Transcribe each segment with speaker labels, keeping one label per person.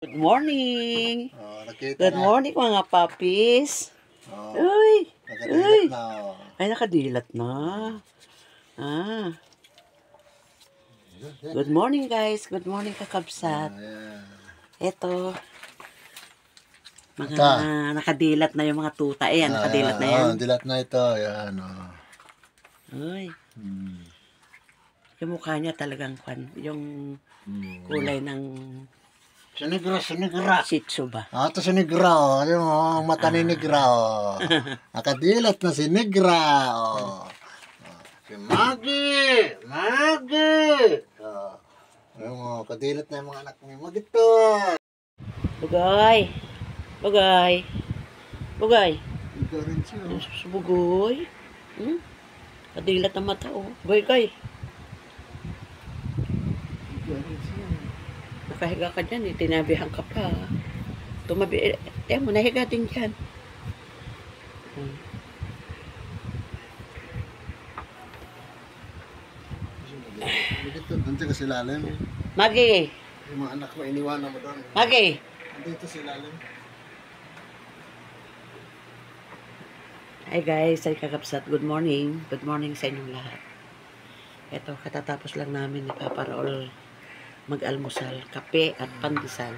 Speaker 1: Good morning!
Speaker 2: Nakita
Speaker 1: Good
Speaker 2: na.
Speaker 1: morning mga papis!
Speaker 2: Oh,
Speaker 1: Uy!
Speaker 2: nakadilat
Speaker 1: Uy!
Speaker 2: na.
Speaker 1: Ay, nakadilat na. Good morning guys! Good morning kakabsat! Ito. Mga nakadilat na yung mga tuta. Ayan, nakadilat na yan.
Speaker 2: Dilat na ito. Ayan.
Speaker 1: Uy! Yung mukha niya talagang yung kulay ng
Speaker 2: Sinigra.
Speaker 1: Shih Tzu ba?
Speaker 2: Ito sinigra. Yung mata ni nigra. Nakadilat na sinigra. Si Maggie! Yung kadilat na yung mga anak ni Maggie to.
Speaker 1: Bugay! Bugay! Bugay!
Speaker 2: Ito rin siya.
Speaker 1: Bugoy. Kadilat ang mata, oh. Bugay. Nakahiga ka dyan, tinabihan ka pa. Tumabi, mo, nahiga din dyan.
Speaker 2: Dito, nandiyan ka silalim.
Speaker 1: Maggie!
Speaker 2: Yung mga anak mo, iniwanan mo doon.
Speaker 1: Maggie!
Speaker 2: Dito silalim.
Speaker 1: Hi guys, ay kakapsat. Good morning. Good morning sa inyong lahat. Ito, katatapos lang namin ni Papa Raul mag-almusal, kape at pandesal.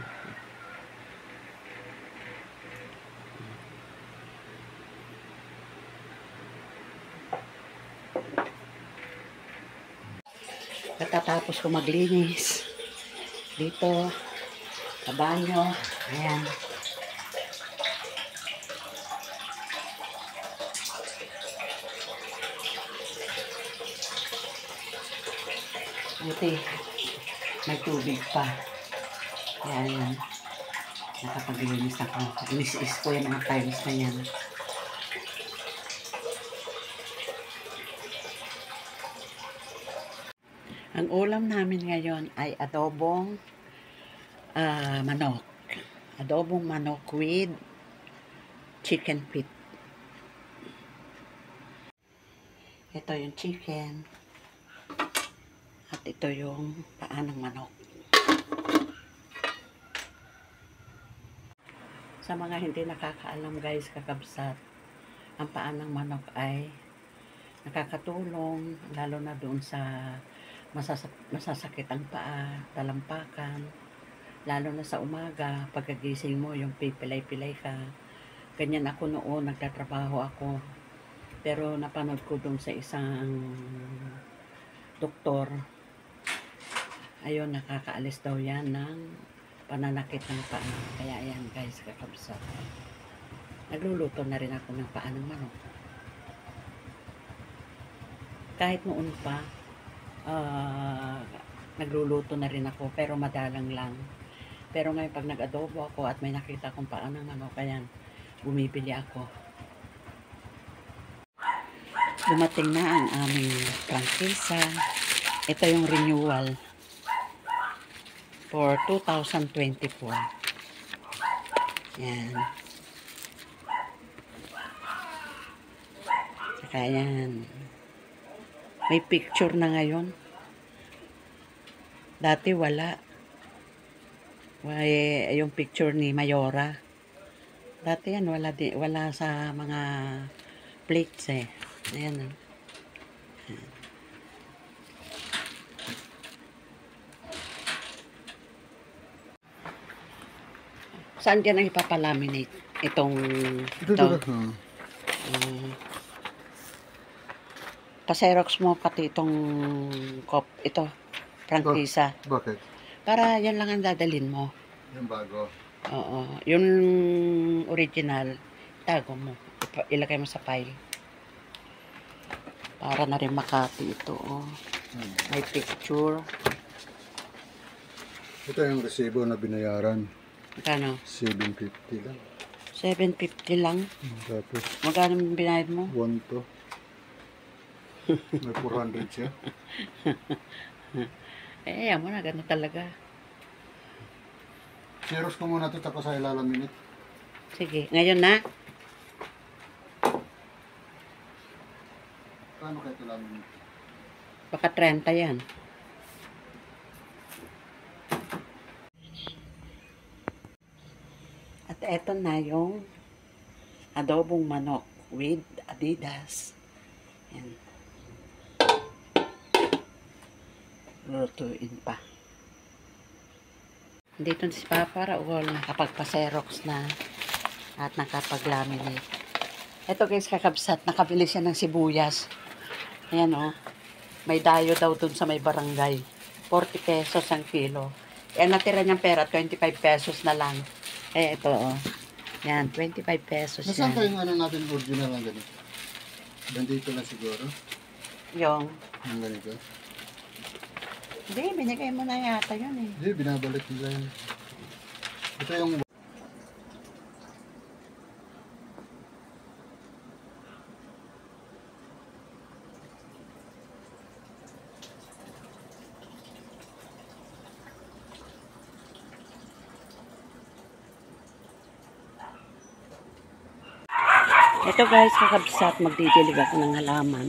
Speaker 1: Katatapos ko maglinis dito sa banyo. Ayan. Buti, may tubig pa. Kaya yan. Nakapaglinis ako. Inis-is ko yung mga times na yan. Ang ulam namin ngayon ay adobong manok. Adobong manok with chicken feet. Ito yung chicken. At ito yung paa ng manok. Sa mga hindi nakakaalam guys, kakabsat, ang paa ng manok ay nakakatulong lalo na doon sa masasakit ang paa, talampakan, lalo na sa umaga, pagkagising mo, yung pipilay-pilay ka. Ganyan ako noon, nagtatrabaho ako. Pero napanood ko doon sa isang doktor, ayun, nakakaalis daw yan ng pananakit ng paa. Kaya ayan guys, kakabsat. Nagluluto na rin ako ng paa ng manok. Kahit noon pa, nagluluto na rin ako, pero madalang lang. Pero ngayon pag nag-adobo ako at may nakita akong paa ng manok, kaya bumibili ako. Dumating na ang aming prangkisa. Ito yung renewal for 2024. Yan. Saka yan. May picture na ngayon. Dati wala. Yung picture ni Mayora. Dati yan, wala sa mga plates eh. Ayan. Saan dyan ang ipapalaminate? Itong... Ito. Pa-Xerox mo pati itong ito, prangkisa.
Speaker 2: Bakit?
Speaker 1: Para yan lang ang dadalhin mo.
Speaker 2: Yung bago.
Speaker 1: Oo. Yung original, tago mo. Ilagay mo sa file. Para na rin makati ito. Oh. May picture.
Speaker 2: Ito yung resibo na binayaran.
Speaker 1: Magkano?
Speaker 2: 750 lang.
Speaker 1: 750 lang.
Speaker 2: Tapos,
Speaker 1: Magkano binayad mo?
Speaker 2: 1 to. May 400 siya.
Speaker 1: Ayaw mo na, gano'n talaga.
Speaker 2: Xerox ko muna ito tapos sa ilalamin ito.
Speaker 1: Sige, ngayon na.
Speaker 2: Paano kayo ito lamin ito?
Speaker 1: Baka 30 yan. At eto na yung adobong manok with Adidas. Yan. Lutuin pa. Dito si Papa Raul nakapagpa-Xerox na at nakapag-laminate. Ito guys, kakabsat. Nakabili siya ng sibuyas. Ayan o. May dayo daw dun sa may barangay. 40 pesos ang kilo. Yan natira niyang pera, 25 pesos na lang. Eh, ito o. Yan, 25 pesos
Speaker 2: Nasaan
Speaker 1: yan.
Speaker 2: kayong ano natin original ng ganito? Nandito na siguro.
Speaker 1: Yung,
Speaker 2: Yung ganito.
Speaker 1: hindi, binigay mo na yata yun eh.
Speaker 2: Hindi, binabalik nila yun. Ito yung...
Speaker 1: Ito guys, kakabsat, magdidilig ako ng halaman.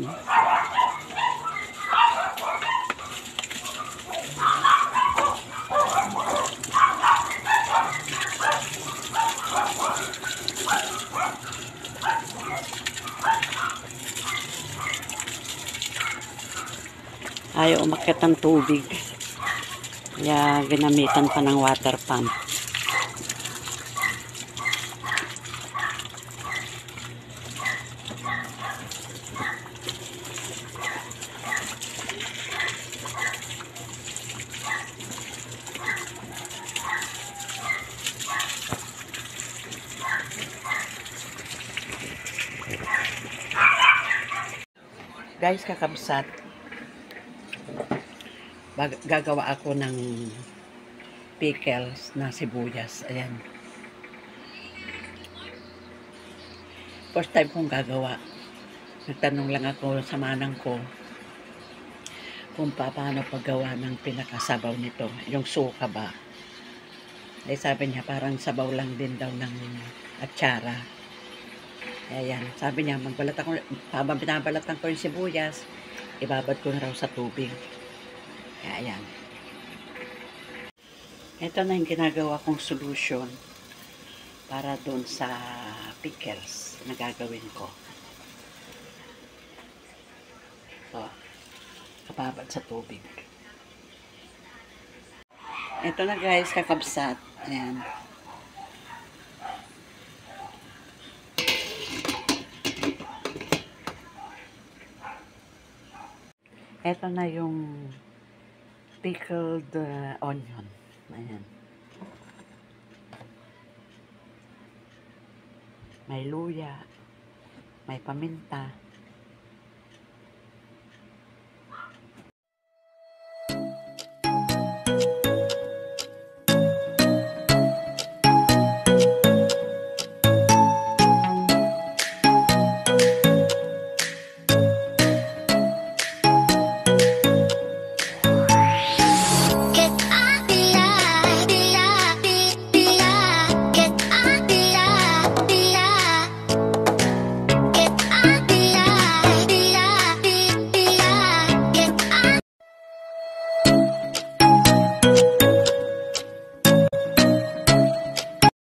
Speaker 1: Ayaw umakyat ng tubig. Kaya ginamitan pa ng water pump. Guys, kakabsat, gagawa ako ng pickles na sibuyas. Ayan. First time kong gagawa. Nagtanong lang ako sa manang ko kung paano paggawa ng pinakasabaw nito. Yung suka ba. Ay sabi niya parang sabaw lang din daw ng atsara. Ayan, sabi niya, magbalat ako, habang binabalatan ko yung sibuyas, ibabad ko na raw sa tubig. Ayan. Ito na yung ginagawa kong solution para doon sa pickles na gagawin ko. So, kababad sa tubig. Ito na guys, kakabsat. Ayan. Ito na yung pickled onion. Ayan. May luya, may paminta,